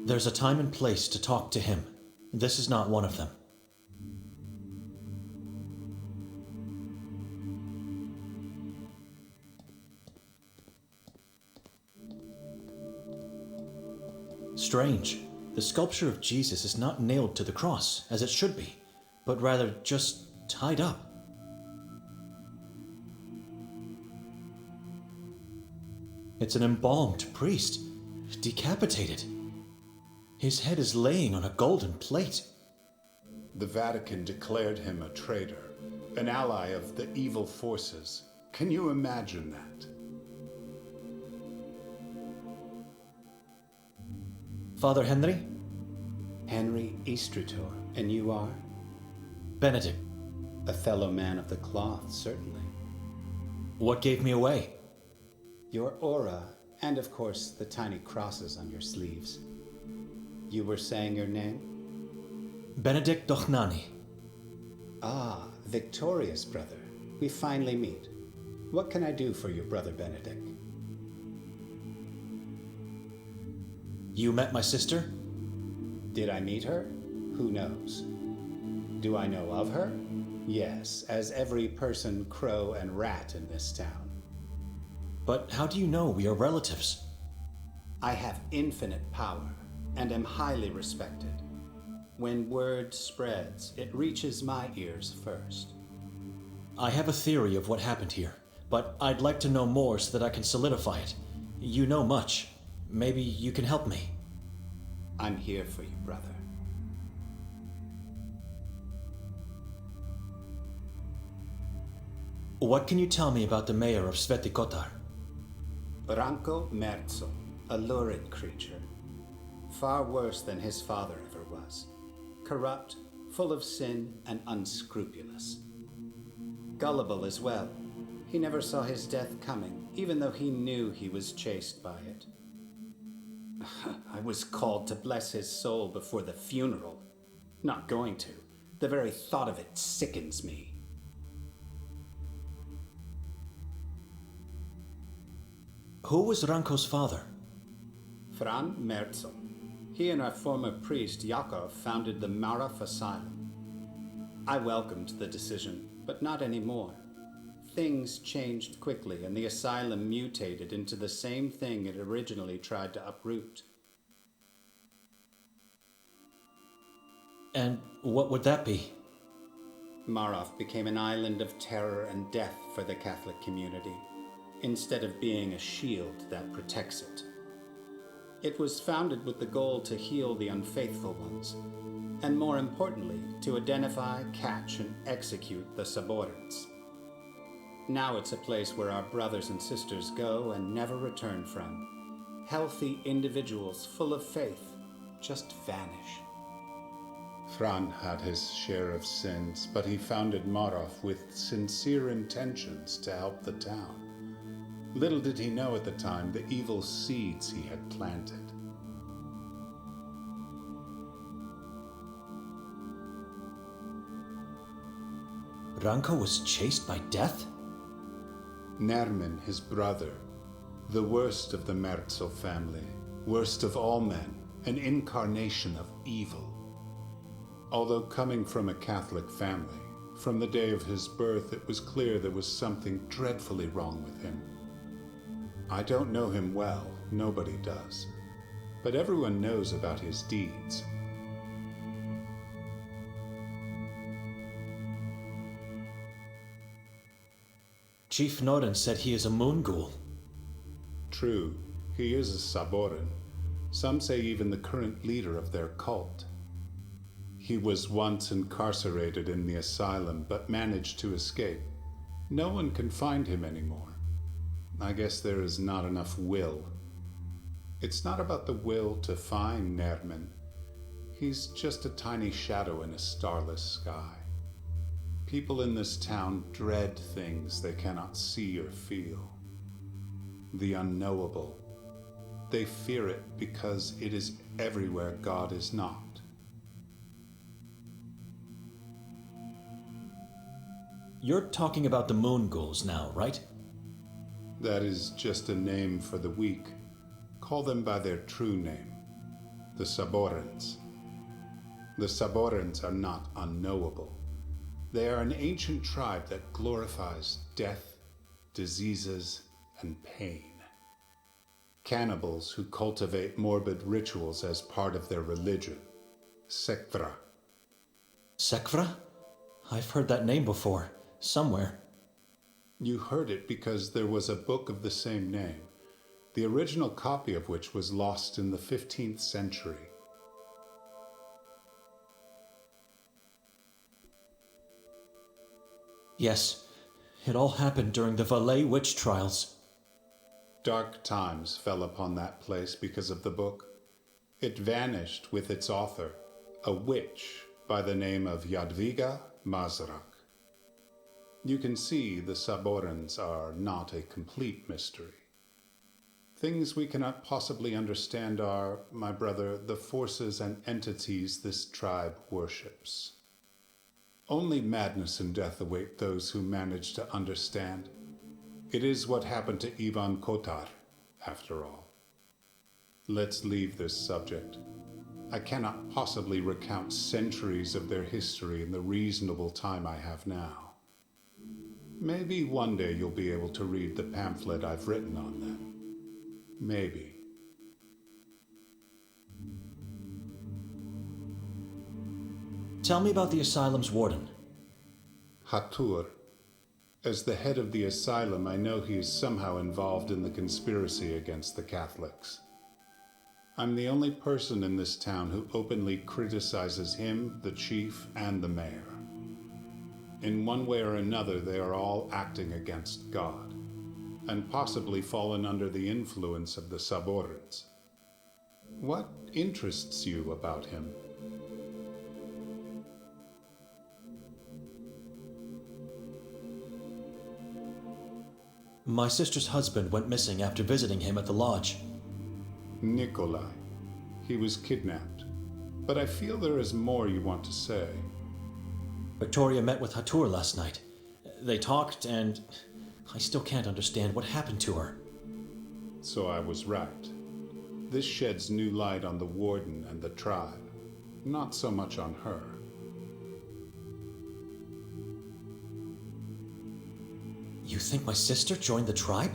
There's a time and place to talk to him. This is not one of them. Strange. The sculpture of Jesus is not nailed to the cross, as it should be, but rather just tied up. It's an embalmed priest, decapitated. His head is laying on a golden plate. The Vatican declared him a traitor, an ally of the evil forces. Can you imagine that? Father Henry? Henry Eastertor, and you are? Benedict. A fellow man of the cloth, certainly. What gave me away? Your aura, and of course the tiny crosses on your sleeves. You were saying your name? Benedict Dochnani. Ah, victorious brother. We finally meet. What can I do for you, Brother Benedict? You met my sister? Did I meet her? Who knows? Do I know of her? Yes, as every person, crow, and rat in this town. But how do you know we are relatives? I have infinite power, and am highly respected. When word spreads, it reaches my ears first. I have a theory of what happened here, but I'd like to know more so that I can solidify it. You know much. Maybe you can help me. I'm here for you, brother. What can you tell me about the mayor of Sveti Kotar? Branko Merzo, a lurid creature. Far worse than his father ever was. Corrupt, full of sin, and unscrupulous. Gullible as well. He never saw his death coming, even though he knew he was chased by it. I was called to bless his soul before the funeral. Not going to. The very thought of it sickens me. Who was Ranko's father? Fran Merzo. He and our former priest, Yakov, founded the Maraf Asylum. I welcomed the decision, but not anymore. Things changed quickly, and the asylum mutated into the same thing it originally tried to uproot. And what would that be? Maraf became an island of terror and death for the Catholic community, instead of being a shield that protects it. It was founded with the goal to heal the unfaithful ones, and more importantly, to identify, catch, and execute the subordinates. Now it's a place where our brothers and sisters go and never return from. Healthy individuals full of faith just vanish. Fran had his share of sins, but he founded Marov with sincere intentions to help the town. Little did he know at the time the evil seeds he had planted. Ranko was chased by death? Nermin, his brother, the worst of the Merzo family, worst of all men, an incarnation of evil. Although coming from a Catholic family, from the day of his birth it was clear there was something dreadfully wrong with him. I don't know him well, nobody does, but everyone knows about his deeds. Chief Noren said he is a moon ghoul. True, he is a Saborin. Some say even the current leader of their cult. He was once incarcerated in the asylum, but managed to escape. No one can find him anymore. I guess there is not enough will. It's not about the will to find Nermin. He's just a tiny shadow in a starless sky. People in this town dread things they cannot see or feel. The unknowable. They fear it because it is everywhere God is not. You're talking about the moon ghouls now, right? That is just a name for the weak. Call them by their true name. The Saborans. The Saborans are not unknowable. They are an ancient tribe that glorifies death, diseases, and pain. Cannibals who cultivate morbid rituals as part of their religion. Sekvra. Sekvra? I've heard that name before, somewhere. You heard it because there was a book of the same name, the original copy of which was lost in the 15th century. Yes, it all happened during the Valais witch trials. Dark times fell upon that place because of the book. It vanished with its author, a witch by the name of Jadwiga Mazrak. You can see the Saborans are not a complete mystery. Things we cannot possibly understand are, my brother, the forces and entities this tribe worships. Only madness and death await those who manage to understand. It is what happened to Ivan Kotar, after all. Let's leave this subject. I cannot possibly recount centuries of their history in the reasonable time I have now. Maybe one day you'll be able to read the pamphlet I've written on them. Maybe. Tell me about the asylum's warden. Hatur. As the head of the asylum, I know he is somehow involved in the conspiracy against the Catholics. I'm the only person in this town who openly criticizes him, the chief, and the mayor. In one way or another, they are all acting against God, and possibly fallen under the influence of the Saborans. What interests you about him? My sister's husband went missing after visiting him at the lodge. Nikolai. He was kidnapped. But I feel there is more you want to say. Victoria met with Hatur last night. They talked, and I still can't understand what happened to her. So I was right. This sheds new light on the warden and the tribe, not so much on her. You think my sister joined the tribe?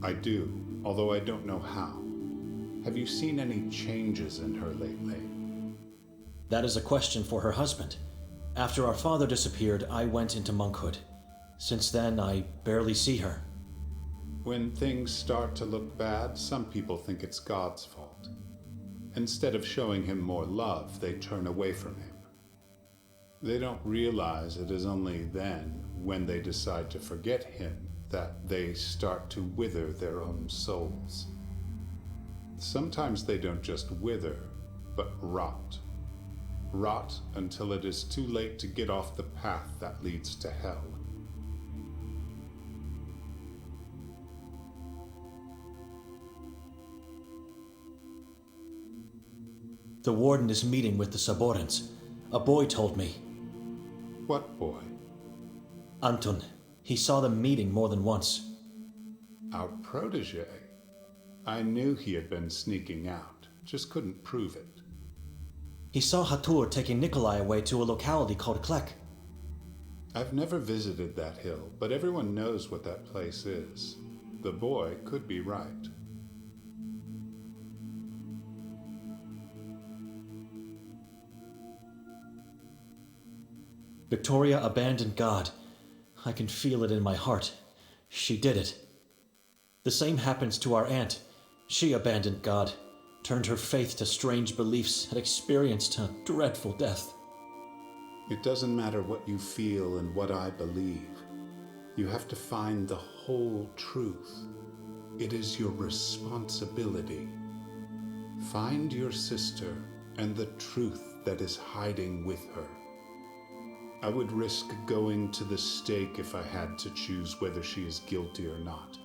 I do, although I don't know how. Have you seen any changes in her lately? That is a question for her husband. After our father disappeared, I went into monkhood. Since then, I barely see her. When things start to look bad, some people think it's God's fault. Instead of showing him more love, they turn away from him. They don't realize it is only then, when they decide to forget him, that they start to wither their own souls. Sometimes they don't just wither, but rot. Rot until it is too late to get off the path that leads to hell. The warden is meeting with the Saborans. A boy told me. What boy? Anton. He saw them meeting more than once. Our protege. I knew he had been sneaking out, just couldn't prove it. He saw Hatur taking Nikolai away to a locality called Klek. I've never visited that hill, but everyone knows what that place is. The boy could be right. Victoria abandoned God. I can feel it in my heart. She did it. The same happens to our aunt. She abandoned God, turned her faith to strange beliefs, and experienced a dreadful death. It doesn't matter what you feel and what I believe. You have to find the whole truth. It is your responsibility. Find your sister and the truth that is hiding with her. I would risk going to the stake if I had to choose whether she is guilty or not.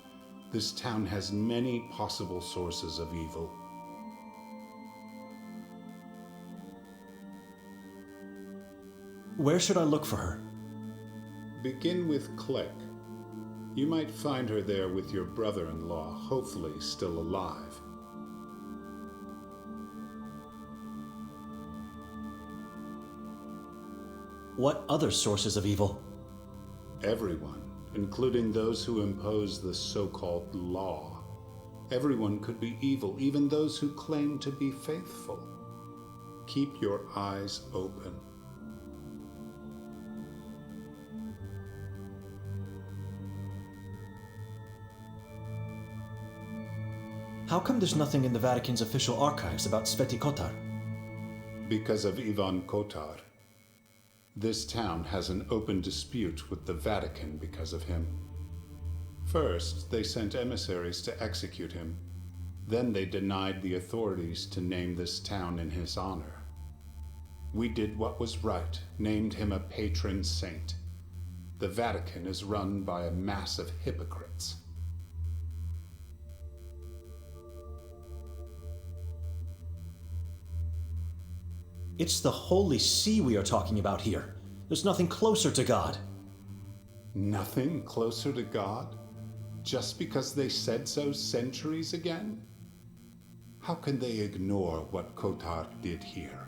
This town has many possible sources of evil. Where should I look for her? Begin with Klek. You might find her there with your brother-in-law, hopefully still alive. What other sources of evil? Everyone, including those who impose the so-called law. Everyone could be evil, even those who claim to be faithful. Keep your eyes open. How come there's nothing in the Vatican's official archives about Sveti Kotar? Because of Ivan Kotar. This town has an open dispute with the Vatican because of him. First, they sent emissaries to execute him. Then they denied the authorities to name this town in his honor. We did what was right, named him a patron saint. The Vatican is run by a mass of hypocrites. It's the Holy See we are talking about here. There's nothing closer to God. Nothing closer to God? Just because they said so centuries again? How can they ignore what Kotar did here?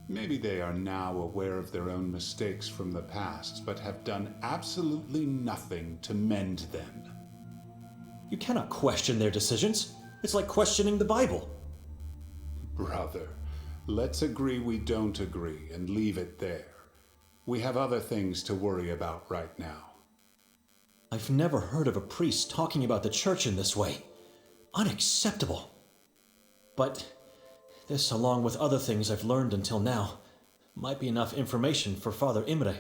Maybe they are now aware of their own mistakes from the past, but have done absolutely nothing to mend them. You cannot question their decisions. It's like questioning the Bible. Brother, let's agree we don't agree and leave it there. We have other things to worry about right now. I've never heard of a priest talking about the church in this way. Unacceptable. But this, along with other things I've learned until now, might be enough information for Father Imre.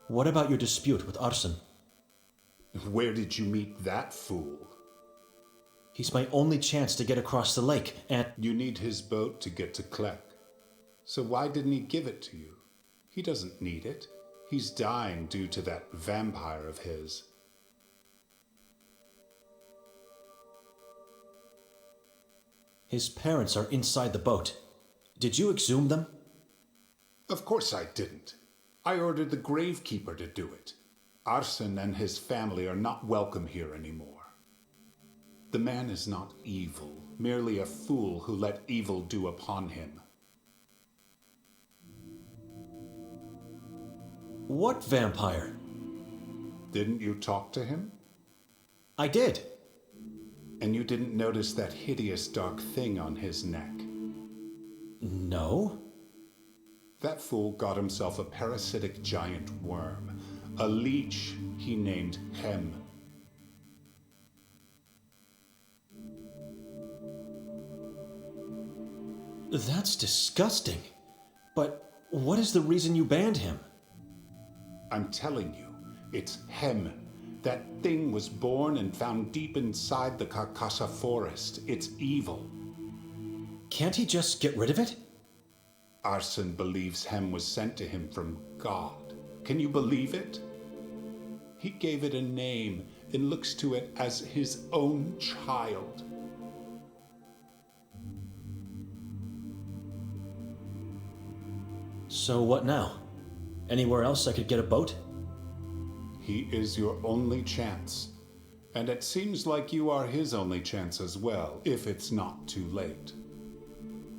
What about your dispute with Arsen? Where did you meet that fool? He's my only chance to get across the lake, and You need his boat to get to Klek. So why didn't he give it to you? He doesn't need it. He's dying due to that vampire of his. his parents are inside the boat. Did you exhume them? Of course I didn't. I ordered the gravekeeper to do it. Arsen and his family are not welcome here anymore. The man is not evil, merely a fool who let evil do upon him. What vampire? Didn't you talk to him? I did. And you didn't notice that hideous dark thing on his neck? No. That fool got himself a parasitic giant worm, a leech he named Hem. That's disgusting. But what is the reason you banned him? I'm telling you, it's Hem. That thing was born and found deep inside the Carcassa forest. It's evil. Can't he just get rid of it? Arsen believes Hem was sent to him from God. Can you believe it? He gave it a name and looks to it as his own child. So what now? Anywhere else I could get a boat? He is your only chance. And it seems like you are his only chance as well, if it's not too late.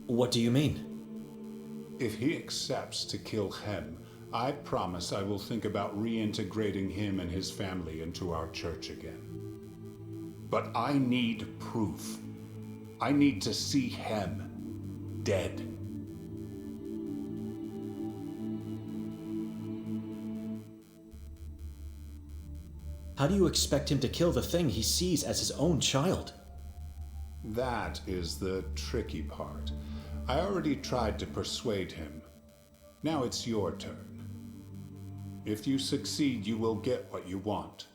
What do you mean? If he accepts to kill Hem, I promise I will think about reintegrating him and his family into our church again. But I need proof. I need to see Hem dead. How do you expect him to kill the thing he sees as his own child? That is the tricky part. I already tried to persuade him. Now it's your turn. If you succeed, you will get what you want.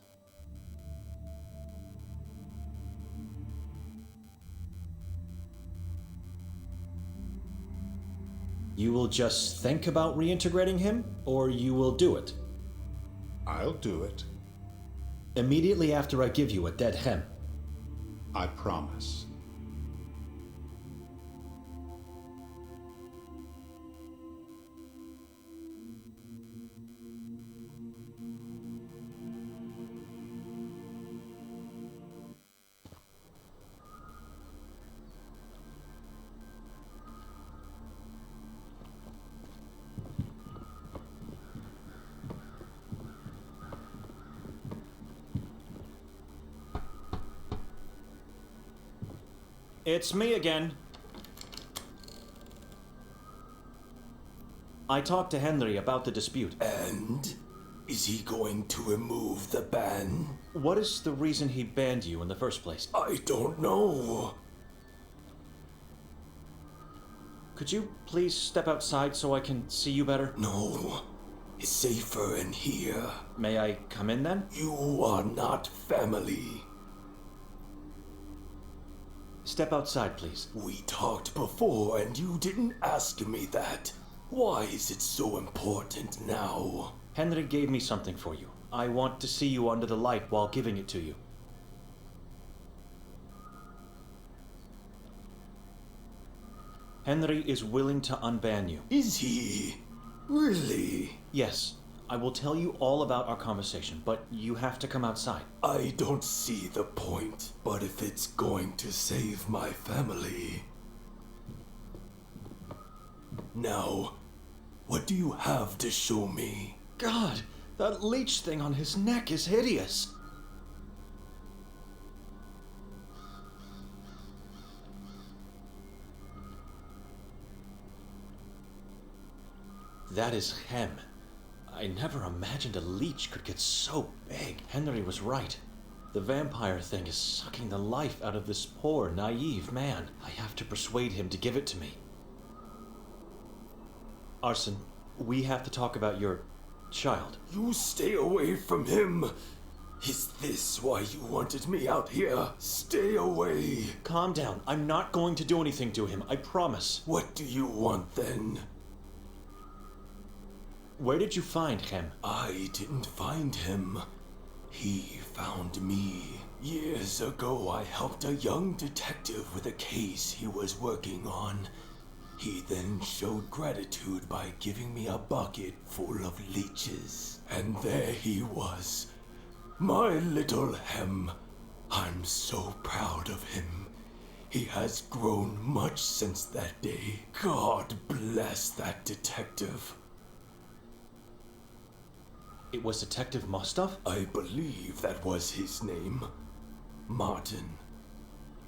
You will just think about reintegrating him, or you will do it? I'll do it. Immediately after I give you a dead Hem. I promise. It's me again. I talked to Henry about the dispute. And? Is he going to remove the ban? What is the reason he banned you in the first place? I don't know. Could you please step outside so I can see you better? No. It's safer in here. May I come in then? You are not family. Step outside, please. We talked before and you didn't ask me that. Why is it so important now? Henry gave me something for you. I want to see you under the light while giving it to you. Henry is willing to unban you. Is he? Really? Yes, I will tell you all about our conversation, but you have to come outside. I don't see the point, but if it's going to save my family... Now, what do you have to show me? God, that leech thing on his neck is hideous. That is Hem. I never imagined a leech could get so big. Henry was right. The vampire thing is sucking the life out of this poor, naive man. I have to persuade him to give it to me. Arson, we have to talk about your child. You stay away from him. Is this why you wanted me out here? Stay away. Calm down. I'm not going to do anything to him, I promise. What do you want then? Where did you find Hem? I didn't find him. He found me. Years ago, I helped a young detective with a case he was working on. He then showed gratitude by giving me a bucket full of leeches. And there he was. My little Hem. I'm so proud of him. He has grown much since that day. God bless that detective. It was Detective Mostov? I believe that was his name. Martin.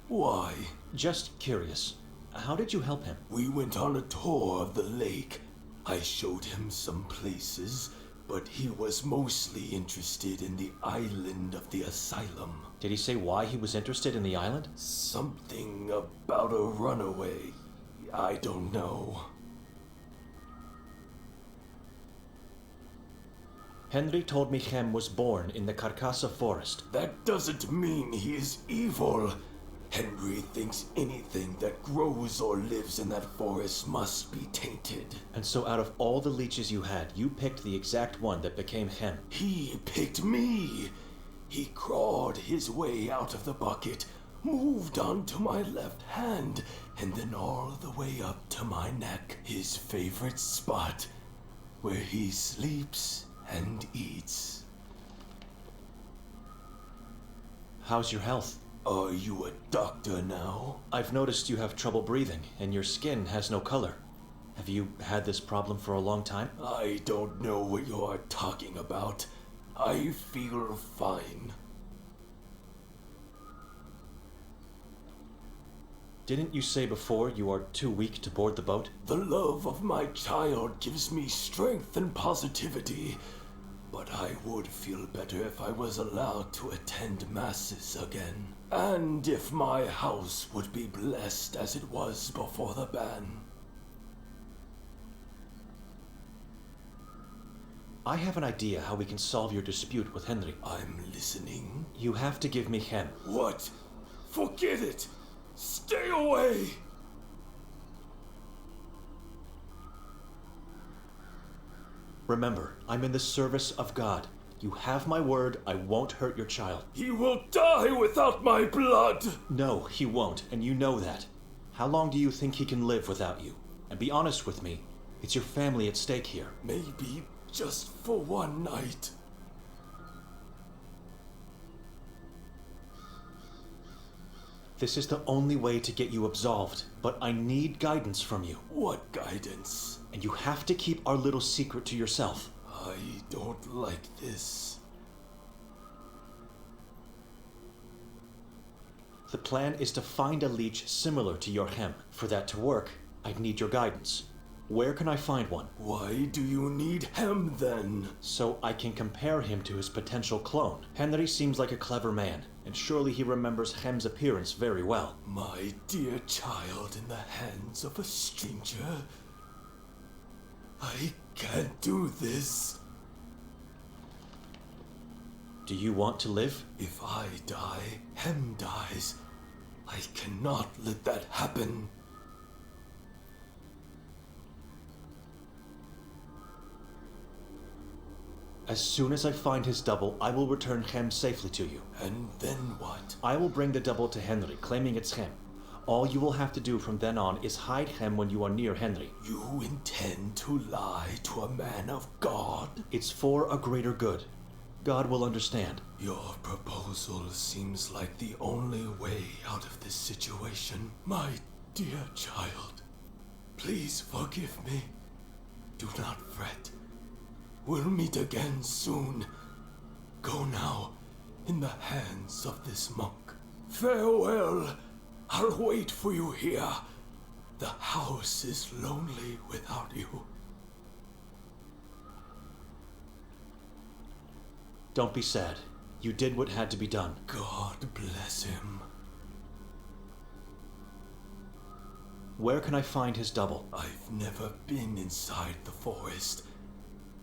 Why? Just curious. How did you help him? We went on a tour of the lake. I showed him some places, but he was mostly interested in the island of the asylum. Did he say why he was interested in the island? Something about a runaway. I don't know. Henry told me Hem was born in the Carcassa forest. That doesn't mean he is evil. Henry thinks anything that grows or lives in that forest must be tainted. And so out of all the leeches you had, you picked the exact one that became Hem. He picked me. He crawled his way out of the bucket, moved onto my left hand, and then all the way up to my neck. His favorite spot, where he sleeps and eats. How's your health? Are you a doctor now? I've noticed you have trouble breathing, and your skin has no color. Have you had this problem for a long time? I don't know what you are talking about. I feel fine. Didn't you say before you are too weak to board the boat? The love of my child gives me strength and positivity, but I would feel better if I was allowed to attend masses again. And if my house would be blessed as it was before the ban. I have an idea how we can solve your dispute with Henry. I'm listening. You have to give me Hem. What? Forget it! Stay away! Remember, I'm in the service of God. You have my word, I won't hurt your child. He will die without my blood! No, he won't, and you know that. How long do you think he can live without you? And be honest with me, it's your family at stake here. Maybe just for one night. This is the only way to get you absolved, but I need guidance from you. What guidance? And you have to keep our little secret to yourself. I don't like this. The plan is to find a leech similar to your hem. For that to work, I'd need your guidance. Where can I find one? Why do you need him then? So I can compare him to his potential clone. Henry seems like a clever man, and surely he remembers Hem's appearance very well. My dear child in the hands of a stranger. I can't do this. Do you want to live? If I die, Hem dies. I cannot let that happen. As soon as I find his double, I will return Hem safely to you. And then what? I will bring the double to Henry, claiming it's Hem. All you will have to do from then on is hide Hem when you are near Henry. You intend to lie to a man of God? It's for a greater good. God will understand. Your proposal seems like the only way out of this situation. My dear child, please forgive me. Do not fret. We'll meet again soon. Go now, in the hands of this monk. Farewell. I'll wait for you here. The house is lonely without you. Don't be sad. You did what had to be done. God bless him. Where can I find his double? I've never been inside the forest,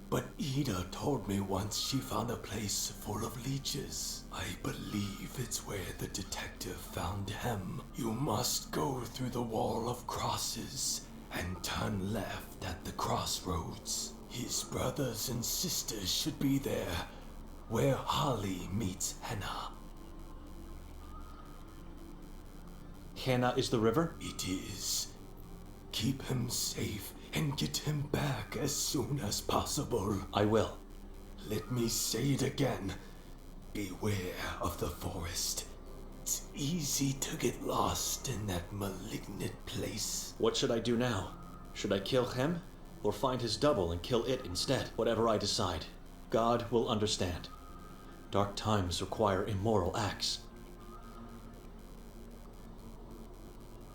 but Ida told me once she found a place full of leeches. I believe it's where the detective found him. You must go through the wall of crosses and turn left at the crossroads. His brothers and sisters should be there, where Holly meets Hannah. Hannah is the river? It is. Keep him safe and get him back as soon as possible. I will. Let me say it again. Beware of the forest. It's easy to get lost in that malignant place. What should I do now? Should I kill Hem, or find his double and kill it instead? Whatever I decide, God will understand. Dark times require immoral acts.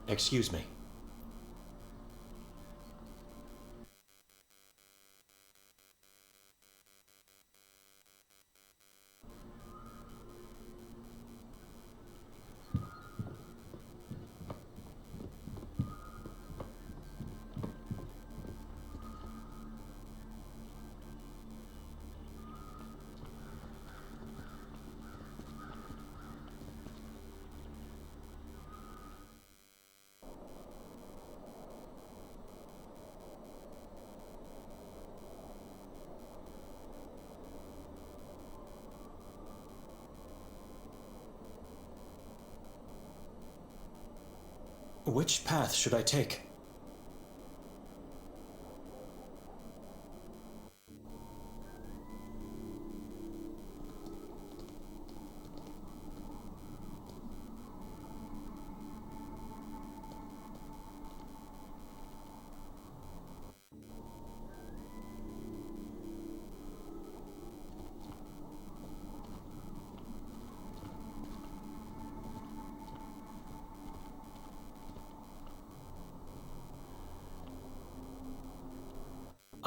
Excuse me. Which path should I take?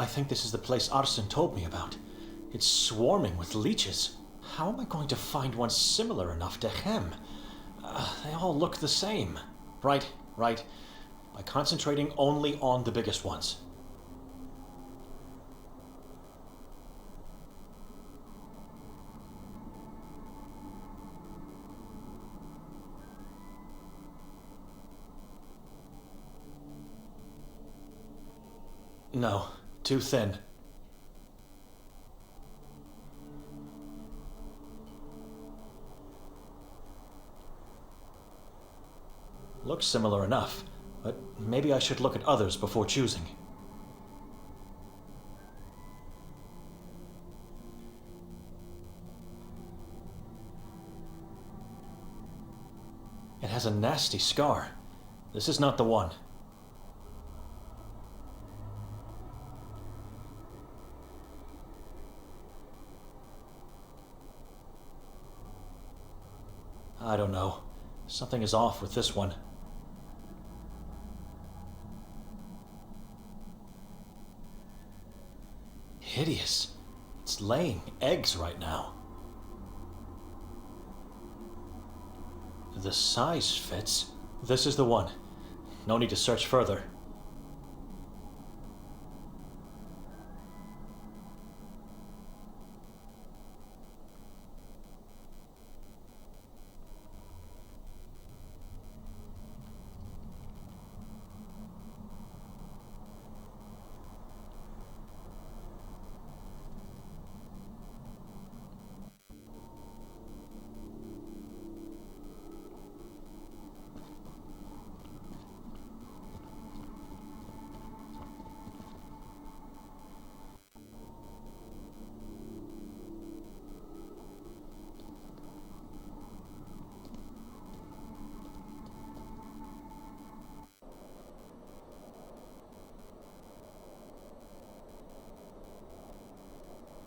I think this is the place Arsen told me about. It's swarming with leeches. How am I going to find one similar enough to Hem? They all look the same. Right. By concentrating only on the biggest ones. No. Too thin. Looks similar enough, but maybe I should look at others before choosing. It has a nasty scar. This is not the one. I don't know. Something is off with this one. Hideous. It's laying eggs right now. The size fits. This is the one. No need to search further.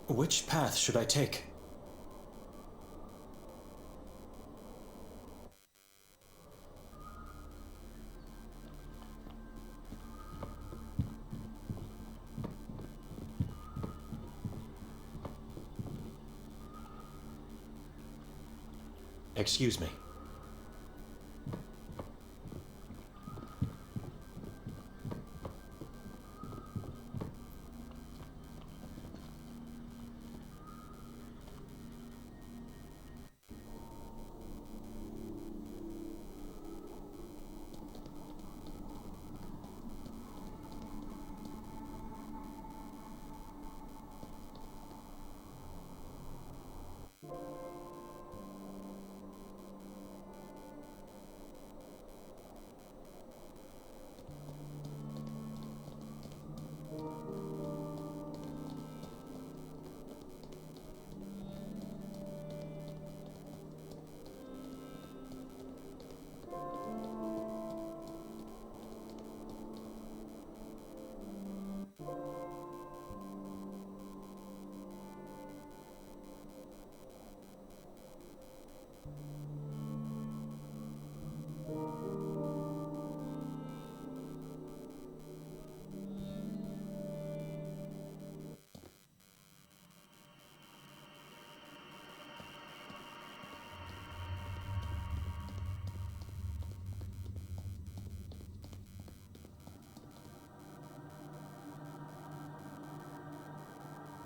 Which path should I take? Excuse me.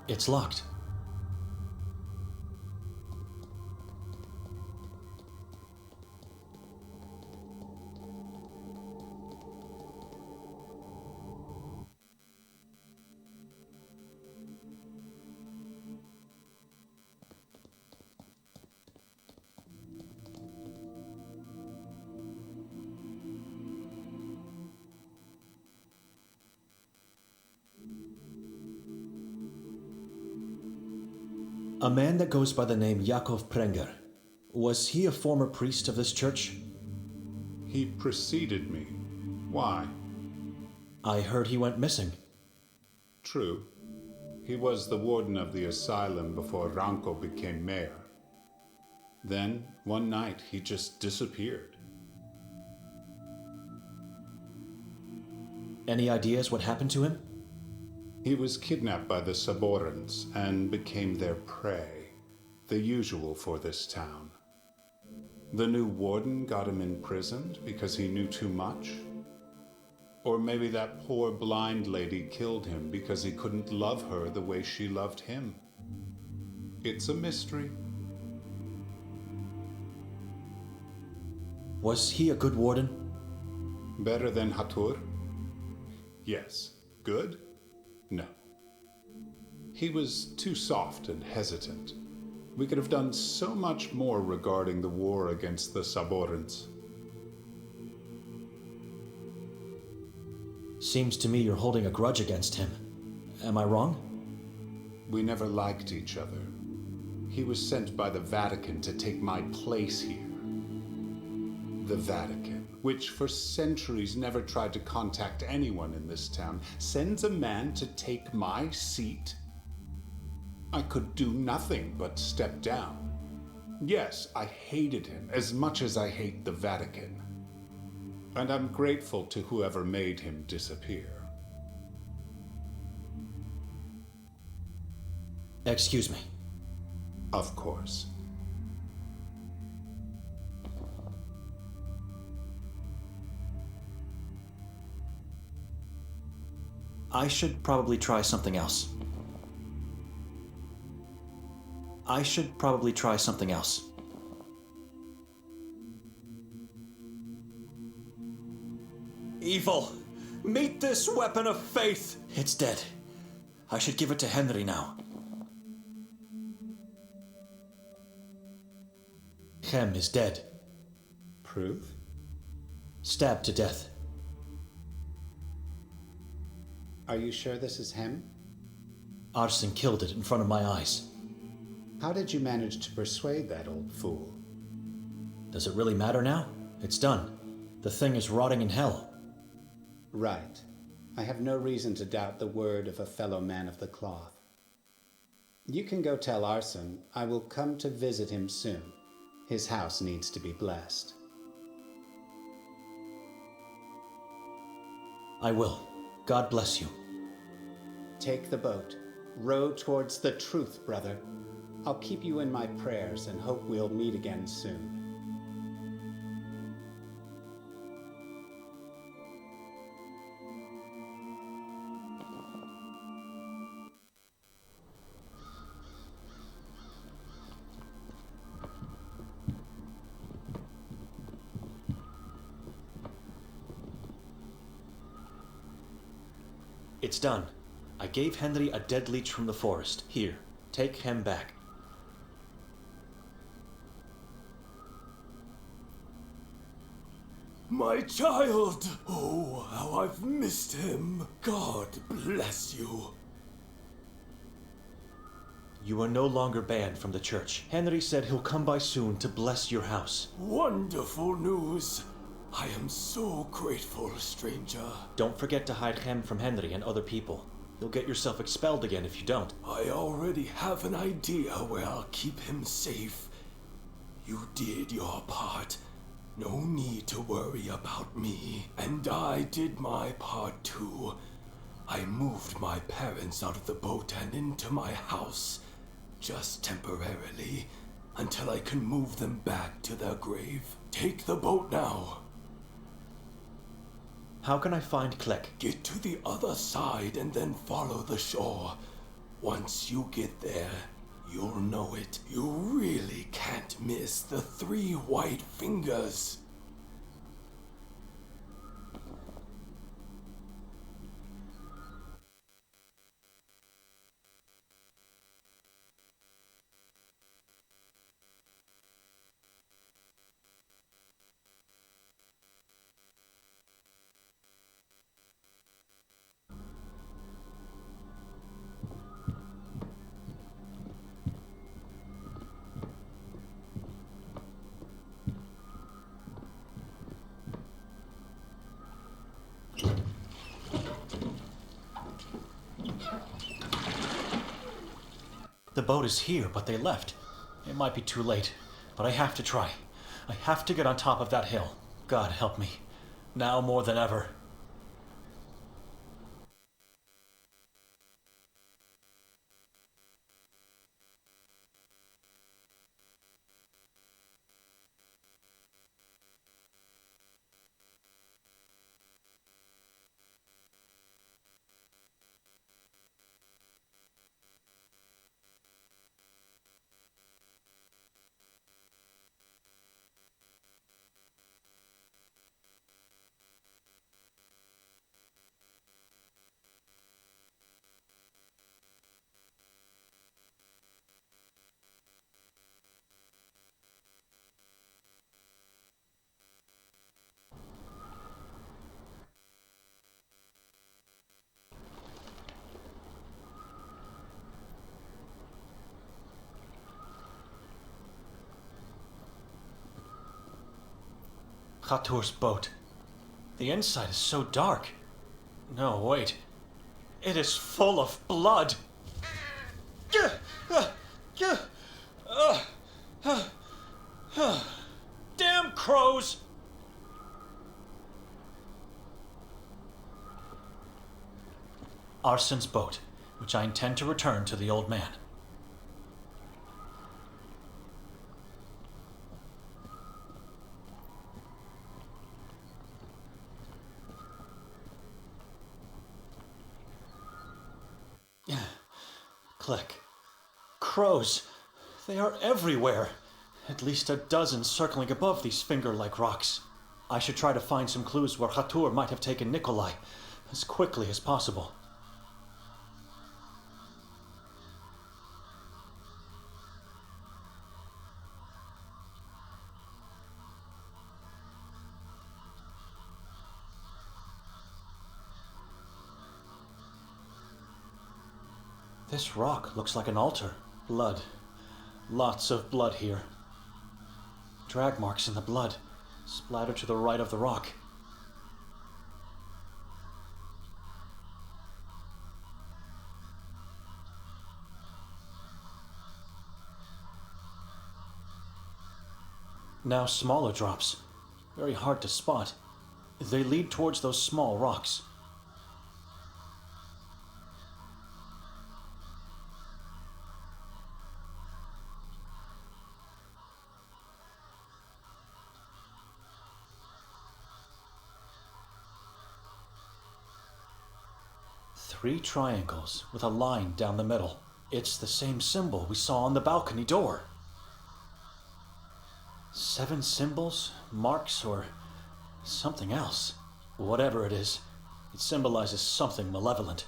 It's locked. A man that goes by the name Yakov Prenger. Was he a former priest of this church? He preceded me. Why? I heard he went missing. True. He was the warden of the asylum before Ranko became mayor. Then, one night, he just disappeared. Any ideas what happened to him? He was kidnapped by the Saborans and became their prey, the usual for this town. The new warden got him imprisoned because he knew too much? Or maybe that poor blind lady killed him because he couldn't love her the way she loved him. It's a mystery. Was he a good warden? Better than Hatur? Yes. Good? No. He was too soft and hesitant. We could have done so much more regarding the war against the Saborans. Seems to me you're holding a grudge against him. Am I wrong? We never liked each other. He was sent by the Vatican to take my place here. The Vatican, which for centuries never tried to contact anyone in this town, sends a man to take my seat? I could do nothing but step down. Yes, I hated him as much as I hate the Vatican. And I'm grateful to whoever made him disappear. Excuse me. Of course. I should probably try something else. I should probably try something else. Evil! Meet this weapon of faith! It's dead. I should give it to Henry now. Hem is dead. Proof? Stabbed to death. Are you sure this is him? Arson killed it in front of my eyes. How did you manage to persuade that old fool? Does it really matter now? It's done. The thing is rotting in hell. Right. I have no reason to doubt the word of a fellow man of the cloth. You can go tell Arson I will come to visit him soon. His house needs to be blessed. I will. God bless you. Take the boat. Row towards the truth, brother. I'll keep you in my prayers and hope we'll meet again soon. It's done. I gave Henry a dead leech from the forest. Here, take him back. My child! Oh, how I've missed him. God bless you. You are no longer banned from the church. Henry said he'll come by soon to bless your house. Wonderful news. I am so grateful, stranger. Don't forget to hide Hem from Henry and other people. You'll get yourself expelled again if you don't. I already have an idea where I'll keep him safe. You did your part. No need to worry about me. And I did my part too. I moved my parents out of the boat and into my house. Just temporarily. Until I can move them back to their grave. Take the boat now. How can I find Kleck? Get to the other side and then follow the shore. Once you get there, you'll know it. You really can't miss the 3 white fingers. The boat is here, but they left. It might be too late, but I have to try. I have to get on top of that hill. God help me. Now more than ever. Khatur's boat. The inside is so dark. No, wait. It is full of blood. clues! Arsen's boat, which I intend to return to the old man. Click. Crows. They are everywhere. At least a dozen circling above these finger-like rocks. I should try to find some clues where Kotar might have taken Nikolai as quickly as possible. This rock looks like an altar. Blood. Lots of blood here. Drag marks in the blood, splattered to the right of the rock. Now smaller drops. Very hard to spot. They lead towards those small rocks. Three triangles with a line down the middle. It's the same symbol we saw on the balcony door. 7 symbols, marks, or something else. Whatever it is, it symbolizes something malevolent.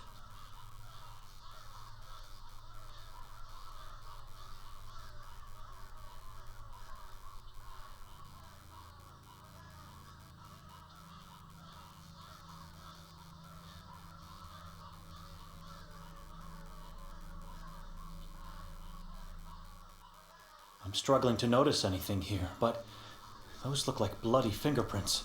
I'm struggling to notice anything here, but those look like bloody fingerprints.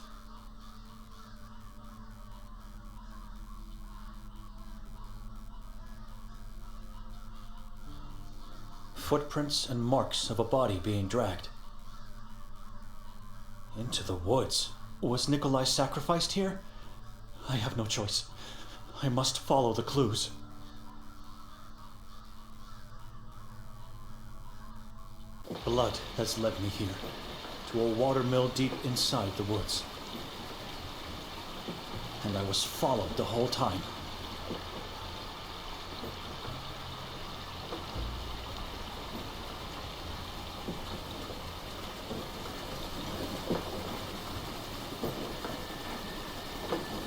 Footprints and marks of a body being dragged. Into the woods. Was Nikolai sacrificed here? I have no choice. I must follow the clues. Blood has led me here, to a watermill deep inside the woods. And I was followed the whole time.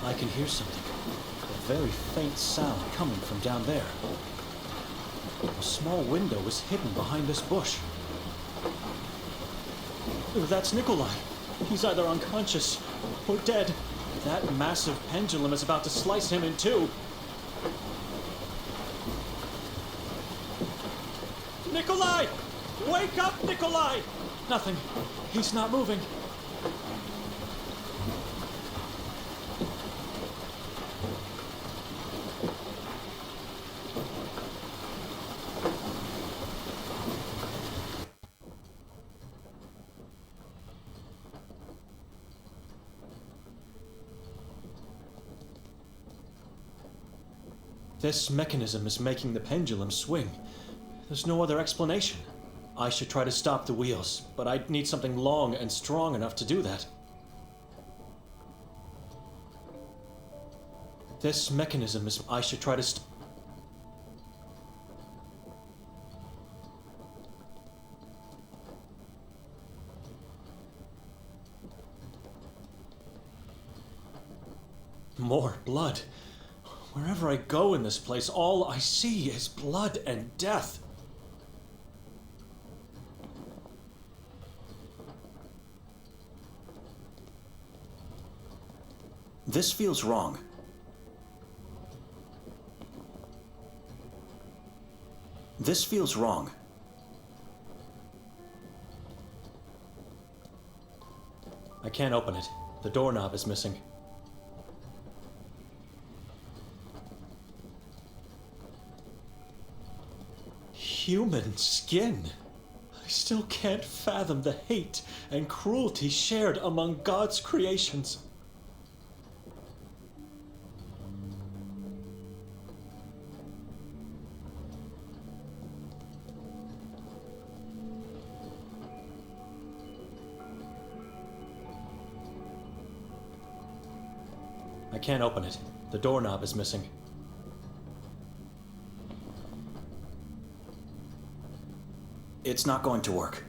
I can hear something, a very faint sound coming from down there. A small window is hidden behind this bush. That's Nikolai. He's either unconscious or dead. That massive pendulum is about to slice him in two. Nikolai! Wake up, Nikolai! Nothing. He's not moving. This mechanism is making the pendulum swing. There's no other explanation. I should try to stop the wheels, but I'd need something long and strong enough to do that. This mechanism is... I should try to More blood. Wherever I go in this place, all I see is blood and death. This feels wrong. This feels wrong. I can't open it. The doorknob is missing. Human skin. I still can't fathom the hate and cruelty shared among God's creations. I can't open it. The doorknob is missing. It's not going to work.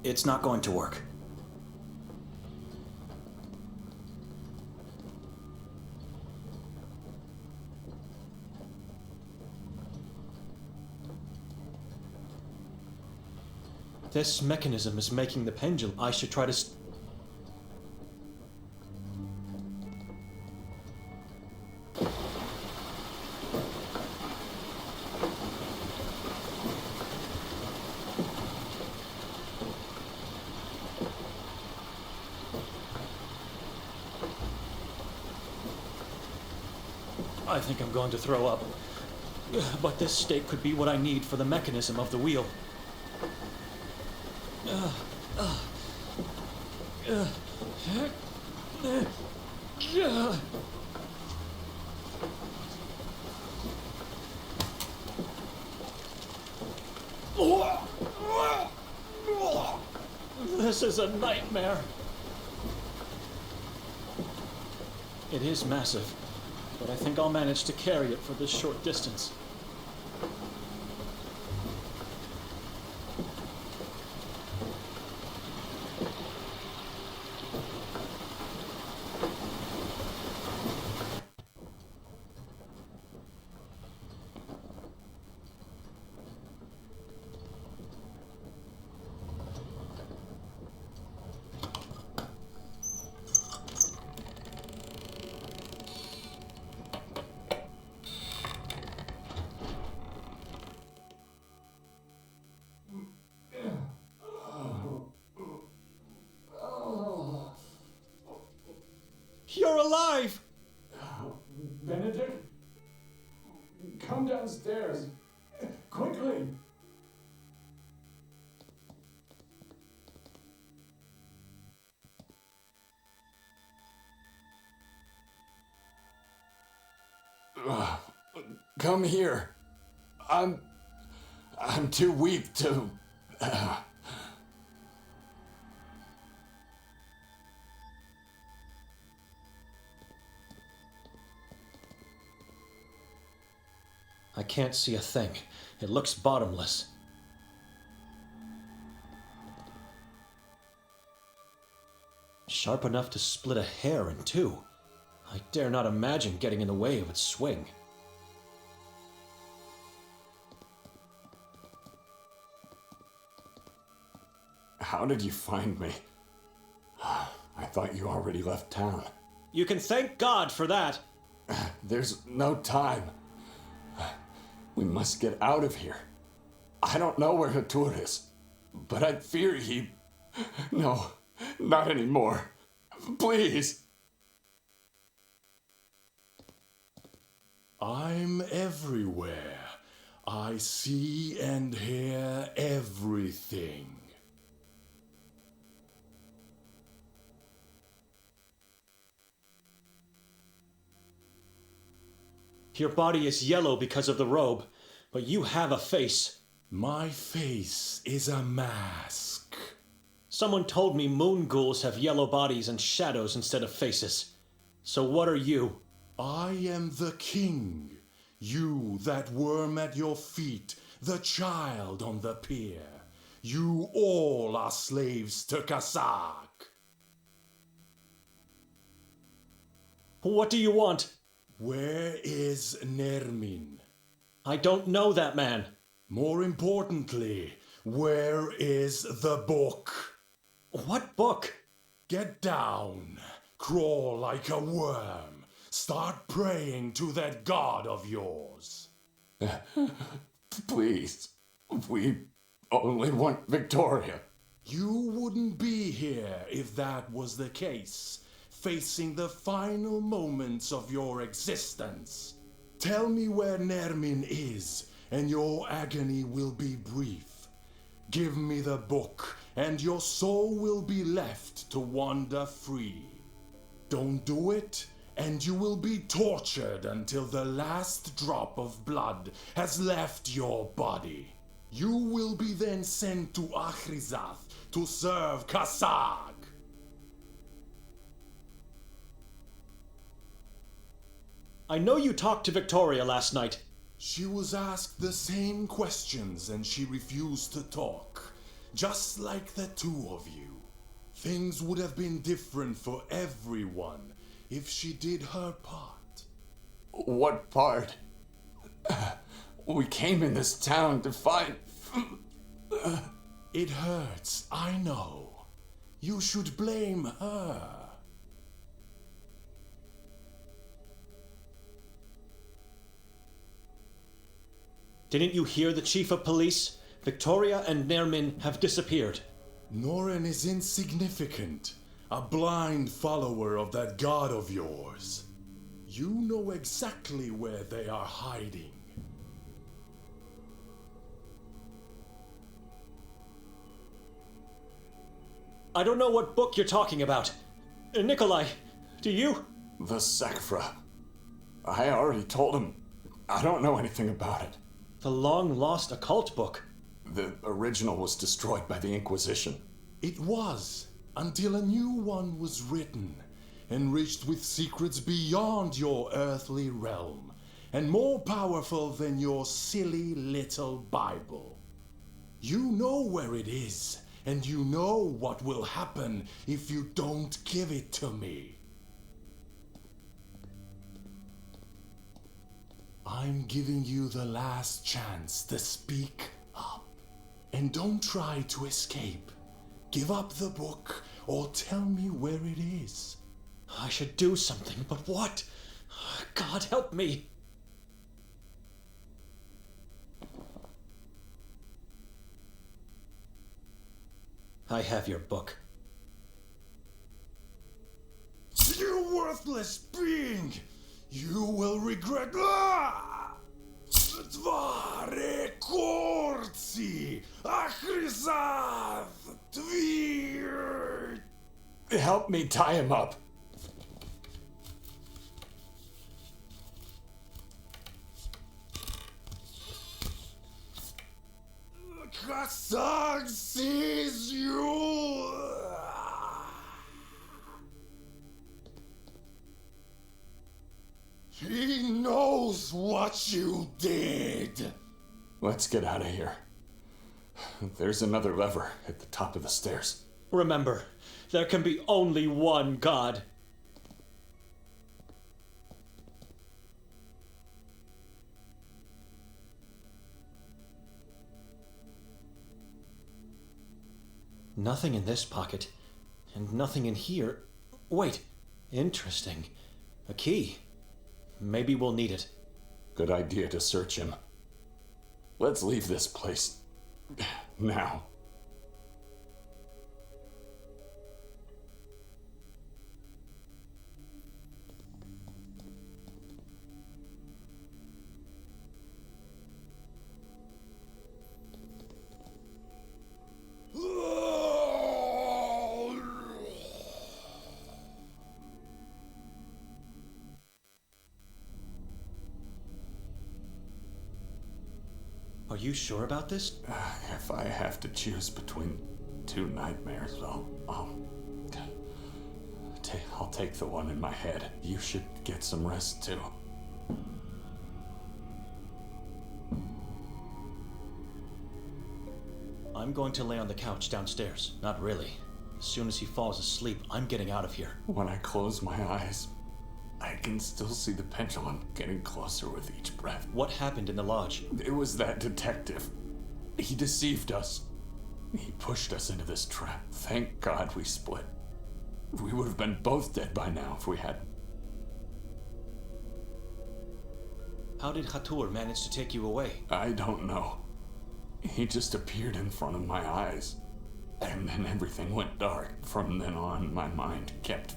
It's not going to work. This mechanism is making the pendulum. I should try to... I think I'm going to throw up. But this stake could be what I need for the mechanism of the wheel. This is a nightmare. It is massive, but I think I'll manage to carry it for this short distance. You're alive! Benedict? Come downstairs. Quickly! Come here. I'm too weak to... I can't see a thing. It looks bottomless. Sharp enough to split a hair in two. I dare not imagine getting in the way of its swing. How did you find me? I thought you already left town. You can thank God for that! There's no time. We must get out of here. I don't know where Kotar is, but I fear he... No, not anymore. Please. I'm everywhere. I see and hear everything. Your body is yellow because of the robe, but you have a face. My face is a mask. Someone told me moon ghouls have yellow bodies and shadows instead of faces. So what are you? I am the king. You, that worm at your feet, the child on the pier. You all are slaves to Kasak. What do you want? Where is Nermin? I don't know that man. More importantly, where is the book? What book? Get down. Crawl like a worm. Start praying to that god of yours. Please. We only want Victoria. You wouldn't be here if that was the case, facing the final moments of your existence. Tell me where Nermin is, and your agony will be brief. Give me the book, and your soul will be left to wander free. Don't do it, and you will be tortured until the last drop of blood has left your body. You will be then sent to Achrizath to serve Kasag. I know you talked to Victoria last night. She was asked the same questions and she refused to talk, just like the two of you. Things would have been different for everyone if she did her part. What part? We came in this town to find... It hurts, I know. You should blame her. Didn't you hear the chief of police? Victoria and Nermin have disappeared. Norin is insignificant, a blind follower of that god of yours. You know exactly where they are hiding. I don't know what book you're talking about. Nikolai, do you? The Sakfra. I already told him. I don't know anything about it. The long-lost occult book. The original was destroyed by the Inquisition. It was, until a new one was written, enriched with secrets beyond your earthly realm, and more powerful than your silly little Bible. You know where it is, and you know what will happen if you don't give it to me. I'm giving you the last chance to speak up. And don't try to escape. Give up the book or tell me where it is. I should do something, but what? God help me! I have your book. You worthless being! You will regret. Tvare korci, achrizath, tvir. Help me tie him up. Kasag sees you. He knows what you did. Let's get out of here. There's another lever at the top of the stairs. Remember, there can be only one God. Nothing in this pocket, and nothing in here. Wait, interesting. A key. Maybe we'll need it. Good idea to search him. Let's leave this place. Now. Are you sure about this? If I have to choose between two nightmares, I'll take the one in my head. You should get some rest too. I'm going to lay on the couch downstairs. Not really. As soon as he falls asleep, I'm getting out of here. When I close my eyes, I can still see the pendulum getting closer with each breath. What happened in the lodge? It was that detective. He deceived us. He pushed us into this trap. Thank God we split. We would have been both dead by now if we hadn't. How did Khatur manage to take you away? I don't know. He just appeared in front of my eyes. And then everything went dark. From then on, my mind kept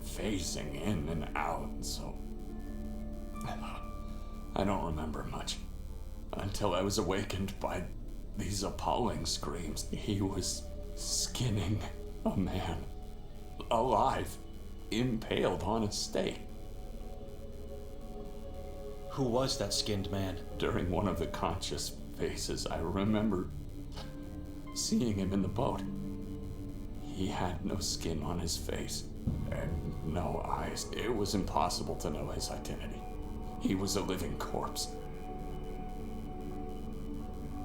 phasing in and out, so I don't remember much. until I was awakened by these appalling screams. He was skinning a man, alive, impaled on a stake. Who was that skinned man? During one of the conscious phases, I remember seeing him in the boat. He had no skin on his face and no eyes. It was impossible to know his identity. He was a living corpse.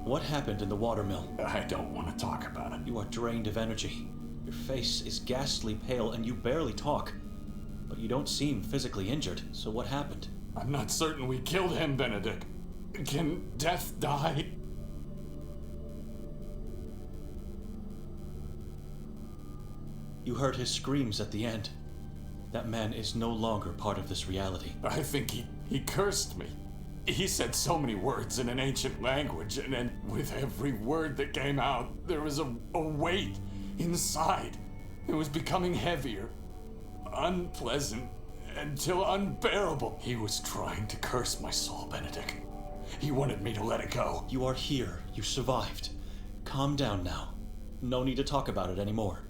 What happened in the watermill? I don't want to talk about it. You are drained of energy. Your face is ghastly pale and you barely talk. But you don't seem physically injured, so what happened? I'm not certain we killed him, Benedict. Can death die? You heard his screams at the end. That man is no longer part of this reality. I think he cursed me. He said so many words in an ancient language, and then with every word that came out, there was a weight inside. It was becoming heavier, unpleasant, until unbearable. He was trying to curse my soul, Benedict. He wanted me to let it go. You are here. You survived. Calm down now. No need to talk about it anymore.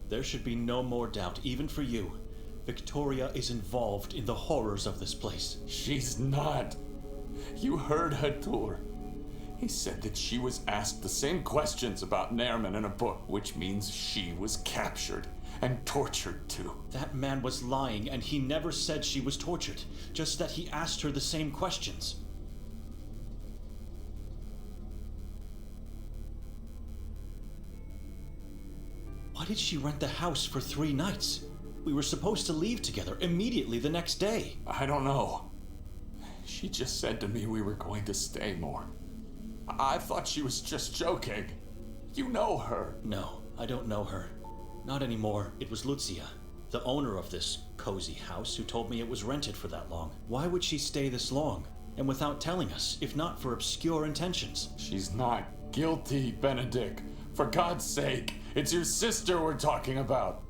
There should be no more doubt, even for you. Victoria is involved in the horrors of this place. She's not. You heard Hatur. He said that she was asked the same questions about Nerman in a book, which means she was captured and tortured too. That man was lying, and he never said she was tortured, just that he asked her the same questions. Why did she rent the house for 3 nights? We were supposed to leave together immediately the next day. I don't know. She just said to me we were going to stay more. I thought she was just joking. You know her. No, I don't know her. Not anymore. It was Lucia, the owner of this cozy house, who told me it was rented for that long. Why would she stay this long? And without telling us, if not for obscure intentions? She's not guilty, Benedict. For God's sake, it's your sister we're talking about.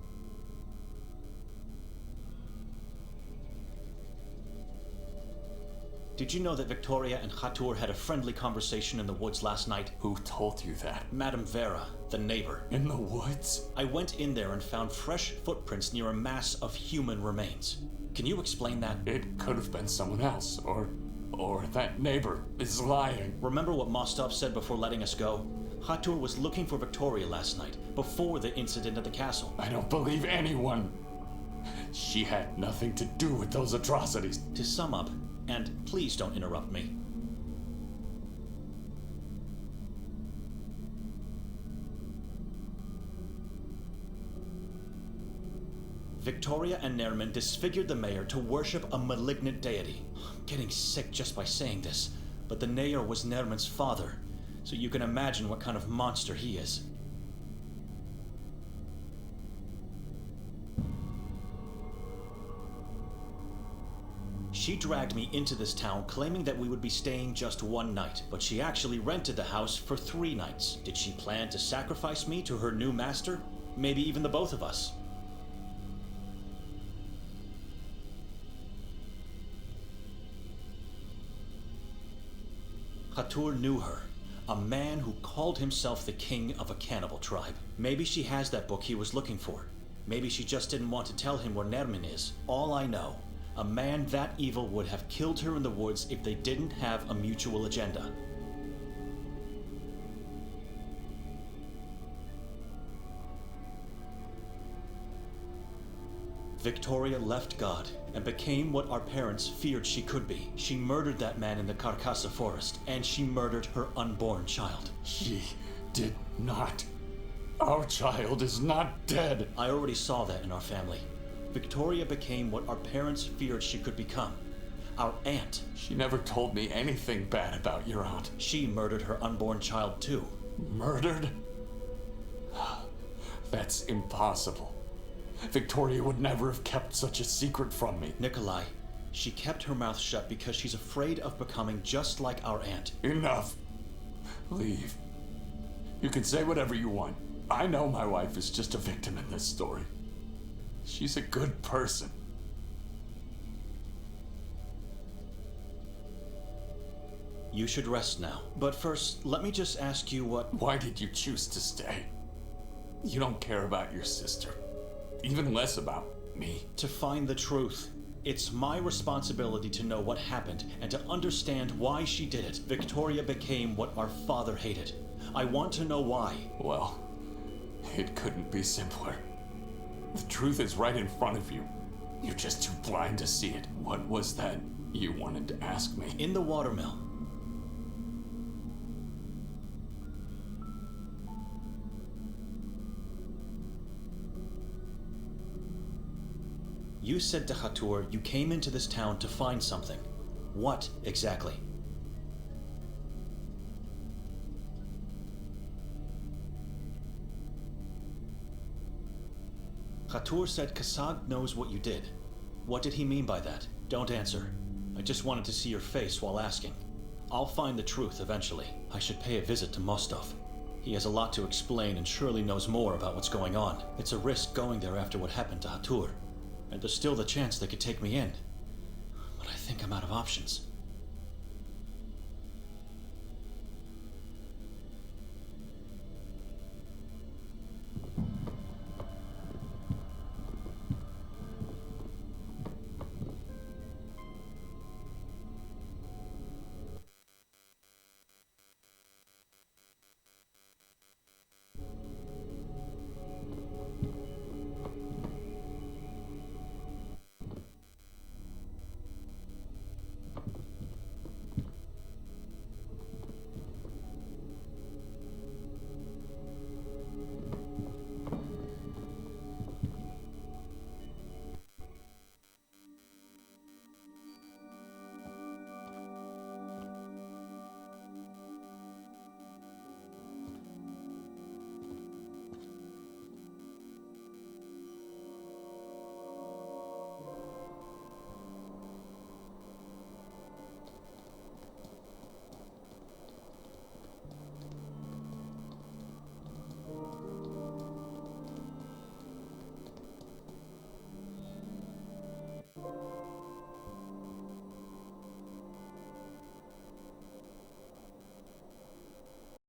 Did you know that Victoria and Hatur had a friendly conversation in the woods last night? Who told you that? Madame Vera, the neighbor. In the woods? I went in there and found fresh footprints near a mass of human remains. Can you explain that? It could have been someone else, or that neighbor is lying. Remember what Mostov said before letting us go? Hatur was looking for Victoria last night, before the incident at the castle. I don't believe anyone. She had nothing to do with those atrocities. To sum up, and please don't interrupt me. Victoria and Nerman disfigured the mayor to worship a malignant deity. I'm getting sick just by saying this, but the mayor was Nerman's father, so you can imagine what kind of monster he is. She dragged me into this town claiming that we would be staying just 1 night, but she actually rented the house for 3 nights. Did she plan to sacrifice me to her new master? Maybe even the both of us. Hatur knew her, a man who called himself the king of a cannibal tribe. Maybe she has that book he was looking for. Maybe she just didn't want to tell him where Nerman is. All I know, a man that evil would have killed her in the woods if they didn't have a mutual agenda. Victoria left God and became what our parents feared she could be. She murdered that man in the Carcassa forest, and she murdered her unborn child. She did not. Our child is not dead. I already saw that in our family. Victoria became what our parents feared she could become. Our aunt. She never told me anything bad about your aunt. She murdered her unborn child too. Murdered? That's impossible. Victoria would never have kept such a secret from me. Nikolai, she kept her mouth shut because she's afraid of becoming just like our aunt. Enough. Leave. You can say whatever you want. I know my wife is just a victim in this story. She's a good person. You should rest now. But first, let me just ask you what... Why did you choose to stay? You don't care about your sister. Even less about me. To find the truth. It's my responsibility to know what happened and to understand why she did it. Victoria became what our father hated. I want to know why. Well, it couldn't be simpler. The truth is right in front of you. You're just too blind to see it. What was that you wanted to ask me? In the watermill. You said to Hatur you came into this town to find something. What exactly? Hatur said Kasag knows what you did. What did he mean by that? Don't answer. I just wanted to see your face while asking. I'll find the truth eventually. I should pay a visit to Mostov. He has a lot to explain and surely knows more about what's going on. It's a risk going there after what happened to Hatur. And there's still the chance they could take me in. But I think I'm out of options.